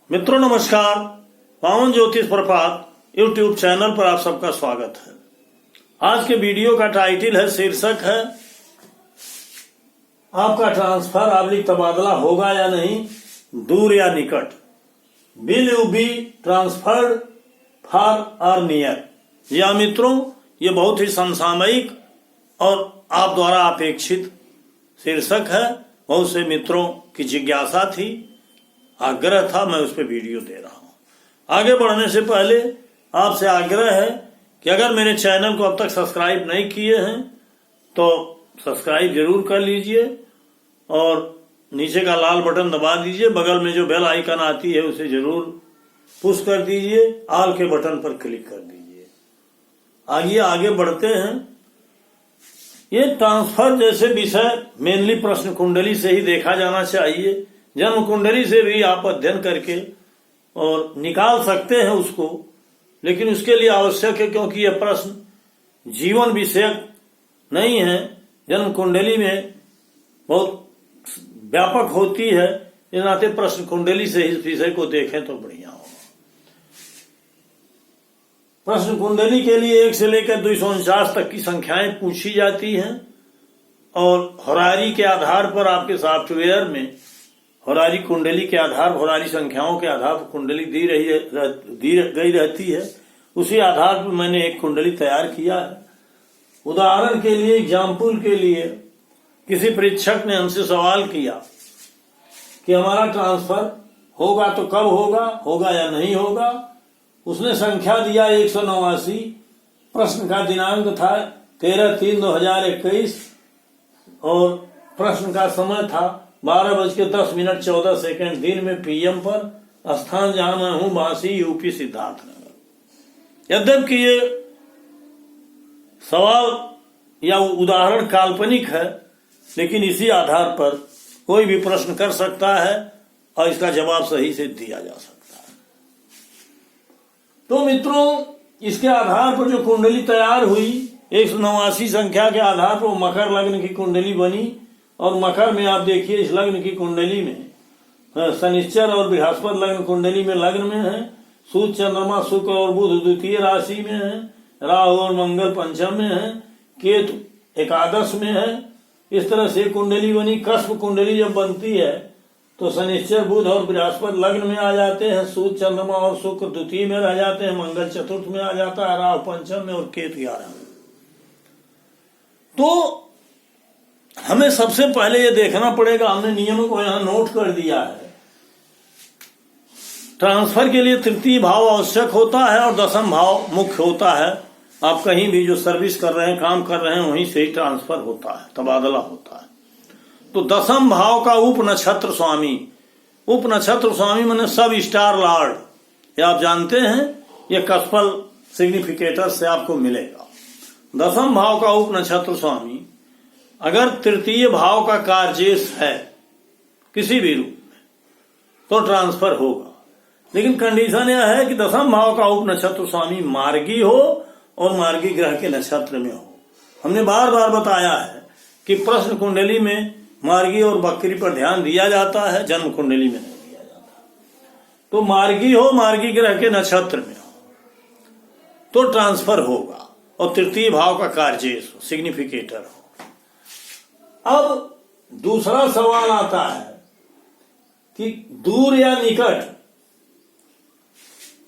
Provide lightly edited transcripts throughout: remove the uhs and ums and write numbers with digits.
मित्रों नमस्कार। पावन ज्योतिष प्रभात यूट्यूब चैनल पर आप सबका स्वागत है। आज के वीडियो का टाइटल है, शीर्षक है आपका ट्रांसफर आबलिक तबादला होगा या नहीं, दूर या निकट। विल यू बी ट्रांसफर्ड फार और नियर। या मित्रों, ये बहुत ही समसामयिक और आप द्वारा अपेक्षित शीर्षक है। बहुत से मित्रों की जिज्ञासा थी, आग्रह था, मैं उस पर वीडियो दे रहा हूं। आगे बढ़ने से पहले आपसे आग्रह है कि अगर मेरे चैनल को अब तक सब्सक्राइब नहीं किए हैं तो सब्सक्राइब जरूर कर लीजिए और नीचे का लाल बटन दबा दीजिए। बगल में जो बेल आइकन आती है उसे जरूर पुश कर दीजिए, ऑल के बटन पर क्लिक कर दीजिए। आगे बढ़ते हैं। ये ट्रांसफर जैसे विषय मेनली प्रश्न कुंडली से ही देखा जाना चाहिए। जन्म कुंडली से भी आप अध्ययन करके और निकाल सकते हैं उसको, लेकिन उसके लिए आवश्यक है, क्योंकि यह प्रश्न जीवन विषयक नहीं है, जन्म कुंडली में बहुत व्यापक होती है। इस नाते प्रश्न कुंडली से इस विषय को देखें तो बढ़िया होगा। प्रश्न कुंडली के लिए 1 से लेकर 249 तक की संख्याएं पूछी जाती हैं और होरारी के आधार पर आपके सॉफ्टवेयर में होरारी कुंडली के आधार, होरारी संख्याओं के आधार पर कुंडली दी गई रहती है। उसी आधार पर मैंने एक कुंडली तैयार किया है। उदाहरण के लिए, एग्जाम्पल के लिए, किसी परीक्षक ने हमसे सवाल किया कि हमारा ट्रांसफर होगा तो कब होगा या नहीं होगा। उसने संख्या दिया 189। प्रश्न का दिनांक था 13/3/2021 और प्रश्न का समय था 12:10:14। दिन में PM पर, स्थान जहां मैं हूं बांसी, यूपी सिद्धार्थनगर। यद्यपि ये सवाल या उदाहरण काल्पनिक है, लेकिन इसी आधार पर कोई भी प्रश्न कर सकता है और इसका जवाब सही से दिया जा सकता है। तो मित्रों, इसके आधार पर जो कुंडली तैयार हुई 189 संख्या के आधार पर मकर लग्न की कुंडली बनी। और मकर में आप देखिए, इस लग्न की कुंडली में शनिश्चर और बृहस्पति लग्न कुंडली में लग्न में है। सूर्य, चंद्रमा, शुक्र और बुध द्वितीय राशि में है। राहु और मंगल पंचम में है। केतु एकादश में है। इस तरह से कुंडली बनी। कस्प कुंडली जब बनती है तो शनिश्चर, बुध और बृहस्पति लग्न में आ जाते हैं। सूर्य, चंद्रमा और शुक्र द्वितीय में रह जाते हैं। मंगल चतुर्थ में आ जाता है। राहु पंचम में और केतु 11 में। तो हमें सबसे पहले ये देखना पड़ेगा, हमने नियमों को यहां नोट कर दिया है। ट्रांसफर के लिए तृतीय भाव आवश्यक होता है और दशम भाव मुख्य होता है। आप कहीं भी जो सर्विस कर रहे हैं, काम कर रहे हैं, वहीं से ही ट्रांसफर होता है, तबादला होता है। तो दशम भाव का उप नक्षत्र स्वामी माने सब स्टार लॉर्ड, ये आप जानते हैं। ये कस्पल सिग्निफिकेटर से आपको मिलेगा। दशम भाव का उप नक्षत्र स्वामी अगर तृतीय भाव का कार्जेश है किसी भी रूप में तो ट्रांसफर होगा। लेकिन कंडीशन यह है कि दशम भाव का उप नक्षत्र स्वामी मार्गी हो और मार्गी ग्रह के नक्षत्र में हो। हमने बार बार बताया है कि प्रश्न कुंडली में मार्गी और बकरी पर ध्यान दिया जाता है, जन्म कुंडली में नहीं दिया जाता। तो मार्गी हो, मार्गी ग्रह के नक्षत्र में हो तो ट्रांसफर होगा और तृतीय भाव का कार्जेश हो, सिग्निफिकेटर हो। अब दूसरा सवाल आता है कि दूर या निकट।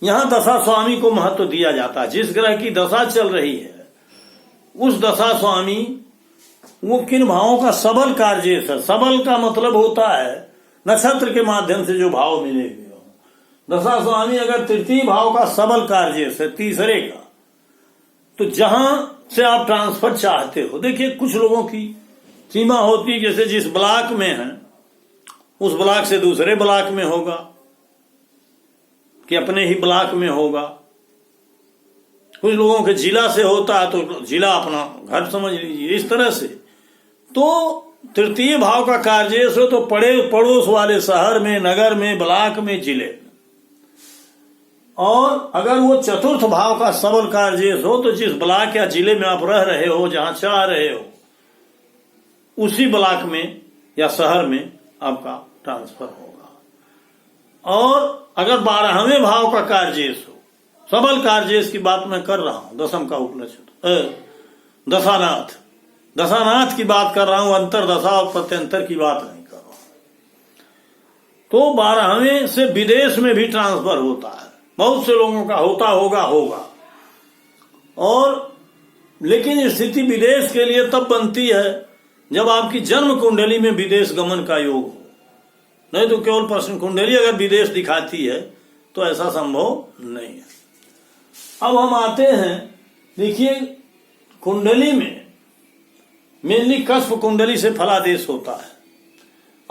यहां दशा स्वामी को महत्व दिया जाता है। जिस ग्रह की दशा चल रही है उस दशा स्वामी वो किन भावों का सबल कार्जेश है। सबल का मतलब होता है नक्षत्र के माध्यम से जो भाव मिलेंगे। दशा स्वामी अगर तृतीय भाव का सबल कार्जेश है, तीसरे का, तो जहां से आप ट्रांसफर चाहते हो, देखिए कुछ लोगों की सीमा होती है, जैसे जिस ब्लॉक में है उस ब्लॉक से दूसरे ब्लॉक में होगा कि अपने ही ब्लॉक में होगा। कुछ लोगों के जिला से होता है तो जिला अपना घर समझ लीजिए। इस तरह से तो तृतीय भाव का कार्जेश हो तो पड़ोस वाले शहर में, नगर में, ब्लॉक में, जिले में। और अगर वो चतुर्थ भाव का सबल कार्जेश हो तो जिस ब्लॉक या जिले में आप रह रहे हो, जहां चाह रहे हो, उसी ब्लॉक में या शहर में आपका ट्रांसफर होगा। और अगर 12वें भाव का कार्येश हो, सबल कार्येश की बात मैं कर रहा हूं, दशम का उपलक्ष्य दशानाथ, दशानाथ की बात कर रहा हूं, अंतर दशा और प्रत्यंतर की बात नहीं कर रहा हूं। तो 12वें से विदेश में भी ट्रांसफर होता है, बहुत से लोगों का होता होगा। और लेकिन स्थिति विदेश के लिए तब बनती है जब आपकी जन्म कुंडली में विदेश गमन का योग हो, नहीं तो केवल प्रश्न कुंडली अगर विदेश दिखाती है तो ऐसा संभव नहीं है। अब हम आते हैं, देखिए कुंडली में मेनली कस्प कुंडली से फलादेश होता है।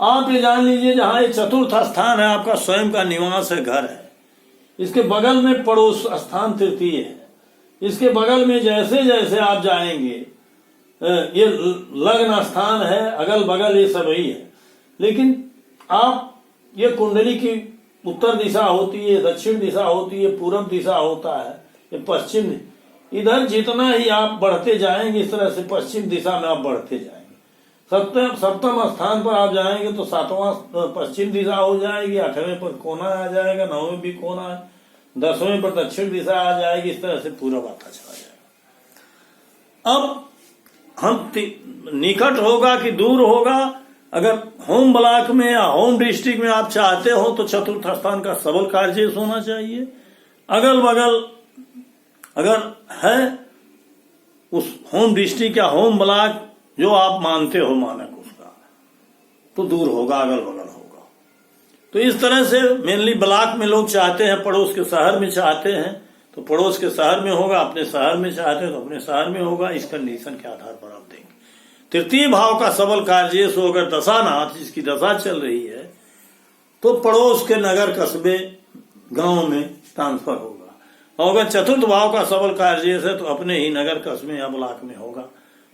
आप ये जान लीजिए, जहां ये चतुर्थ स्थान है आपका स्वयं का निवास है, घर है, इसके बगल में पड़ोस स्थान तृतीय है, इसके बगल में जैसे जैसे आप जाएंगे ये लग्न स्थान है, अगल बगल ये सब ही है। लेकिन आप ये कुंडली की उत्तर दिशा होती है, दक्षिण दिशा होती है, पूर्व दिशा होता है, ये पश्चिम, इधर जितना ही आप बढ़ते जाएंगे इस तरह से पश्चिम दिशा में आप बढ़ते जाएंगे। सप्तम स्थान पर आप जाएंगे तो 7वां पश्चिम दिशा हो जाएगी, 8वें पर कोना आ जाएगा, 9वें भी कोना है, 10वें पर दक्षिण दिशा आ जाएगी, इस तरह से पूरा आता चला जाएगा। अब हम निकट होगा कि दूर होगा, अगर होम ब्लॉक में या होम डिस्ट्रिक्ट में आप चाहते हो तो चतुर्थ स्थान का सबल कार्येश होना चाहिए। अगल बगल अगर है उस होम डिस्ट्रिक्ट या होम ब्लॉक जो आप मानते हो मानक उसका, तो दूर होगा, अगल बगल होगा। तो इस तरह से मेनली ब्लॉक में लोग चाहते हैं, पड़ोस के शहर में चाहते हैं तो पड़ोस के शहर में होगा, अपने शहर में चाहते हैं तो अपने शहर में होगा। इस कंडीशन के आधार पर आप देंगे। तृतीय भाव का सबल कार्येश हो, अगर दशानाथ जिसकी दशा चल रही है तो पड़ोस के नगर कस्बे गांव में ट्रांसफर होगा। और अगर चतुर्थ भाव का सबल कार्येश है तो अपने ही नगर कस्बे या ब्लॉक में होगा,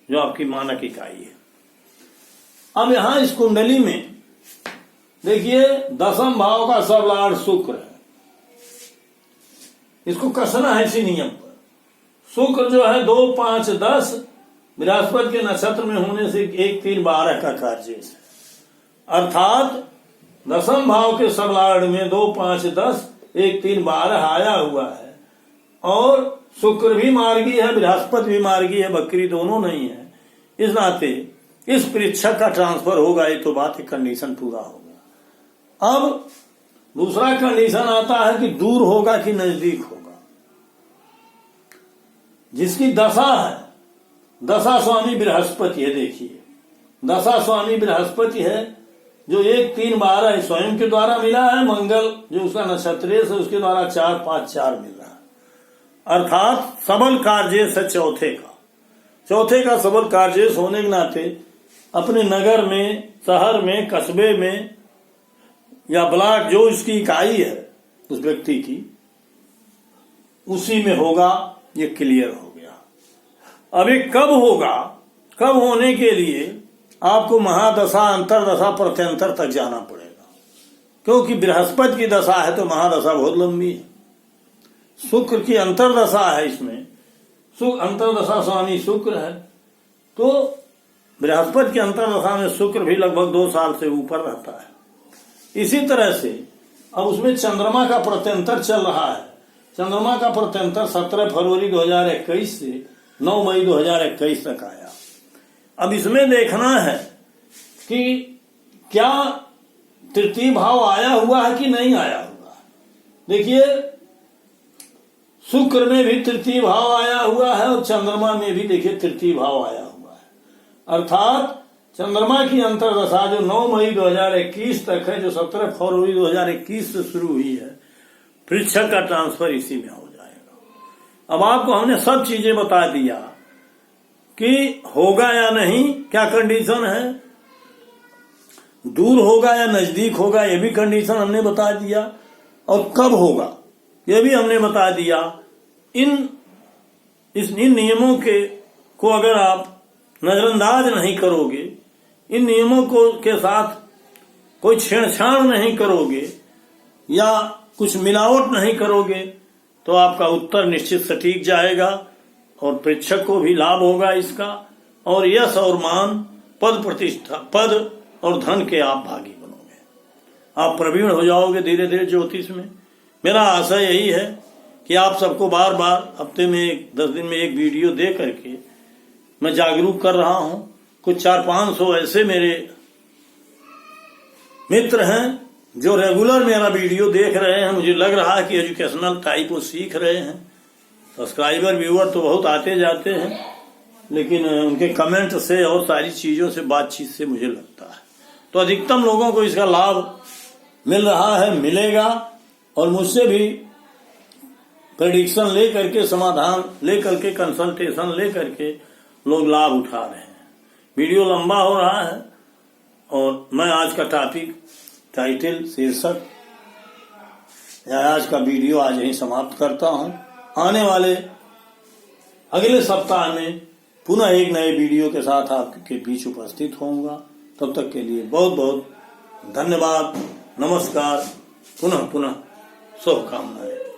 जो आपकी मानक इकाई है। अब यहां इस कुंडली में देखिए दशम भाव का सब लॉर्ड शुक्र है, इसको कसना है इसी नियम पर। शुक्र जो है 2, 5, 10 बृहस्पति के नक्षत्र में होने से 1, 3, 12 का कार्येश है। अर्थात दशम भाव के सब लॉर्ड में 2, 5, 10, 1, 3, 12 आया हुआ है, और शुक्र भी मार्गी है, बृहस्पति भी मार्गी है, बकरी दोनों नहीं है। इस नाते इस परीक्षक का ट्रांसफर होगा, ये तो बात, एक कंडीशन पूरा होगा। अब दूसरा कंडीशन आता है कि दूर होगा कि नजदीक होगा। जिसकी दशा है, दशा स्वामी बृहस्पति है, देखिए दशा स्वामी बृहस्पति है, जो 1, 3, 12 स्वयं के द्वारा मिला है, मंगल जो उसका नक्षत्र है उसके द्वारा 4, 5, 4 मिल रहा है। अर्थात सबल कार्येश है चौथे का सबल कार्येश होने के नाते अपने नगर में, शहर में, कस्बे में या ब्लॉक जो इसकी इकाई है उस व्यक्ति की, उसी में होगा। ये क्लियर हो गया। अब ये कब होगा, कब होने के लिए आपको महादशा, अंतरदशा, प्रत्यंतर तक जाना पड़ेगा, क्योंकि बृहस्पति की दशा है तो महादशा बहुत लंबी है। शुक्र की अंतरदशा है, इसमें अंतरदशा स्वामी शुक्र है, तो बृहस्पति की अंतरदशा में शुक्र भी लगभग 2 साल से ऊपर रहता है। इसी तरह से अब उसमें चंद्रमा का प्रत्यंतर चल रहा है। चंद्रमा का प्रत्यंतर 17 फरवरी 2021 से 9 मई 2021 तक आया। अब इसमें देखना है कि क्या तृतीय भाव आया हुआ है कि नहीं आया हुआ। देखिए शुक्र में भी तृतीय भाव आया हुआ है और चंद्रमा में भी देखिए तृतीय भाव आया हुआ है। अर्थात चंद्रमा की अंतरदशा जो 9 मई 2021 तक है, जो 17 फरवरी 2021 से शुरू हुई है, परीक्षक का ट्रांसफर इसी में हो जाएगा। अब आपको हमने सब चीजें बता दिया कि होगा या नहीं, क्या कंडीशन है, दूर होगा या नजदीक होगा, ये भी कंडीशन हमने बता दिया, और कब होगा ये भी हमने बता दिया। इन नियमों को अगर आप नजरअंदाज नहीं करोगे, इन नियमों के साथ कोई छेड़छाड़ नहीं करोगे या कुछ मिलावट नहीं करोगे, तो आपका उत्तर निश्चित सटीक जाएगा और परीक्षक को भी लाभ होगा इसका, और यश और मान, पद प्रतिष्ठा, पद और धन के आप भागी बनोगे। आप प्रवीण हो जाओगे धीरे धीरे ज्योतिष में। मेरा आशा यही है कि आप सबको बार बार हफ्ते में 10 दिन में एक वीडियो दे करके मैं जागरूक कर रहा हूं। कुछ 400-500 ऐसे मेरे मित्र हैं जो रेगुलर मेरा वीडियो देख रहे हैं। मुझे लग रहा है कि एजुकेशनल टाइप वो सीख रहे हैं। सब्सक्राइबर व्यूअर तो बहुत आते जाते हैं, लेकिन उनके कमेंट से और सारी चीजों से बातचीत से मुझे लगता है तो अधिकतम लोगों को इसका लाभ मिल रहा है, मिलेगा। और मुझसे भी प्रेडिक्शन ले करके, समाधान ले करके, कंसल्टेशन ले करके लोग लाभ उठा रहे हैं। वीडियो लंबा हो रहा है और मैं आज का टॉपिक, टाइटल, शीर्षक या आज का वीडियो आज यहीं समाप्त करता हूं। आने वाले अगले सप्ताह में पुनः एक नए वीडियो के साथ आपके बीच उपस्थित होऊंगा। तब तक के लिए बहुत बहुत धन्यवाद, नमस्कार, पुनः शुभकामनाएं।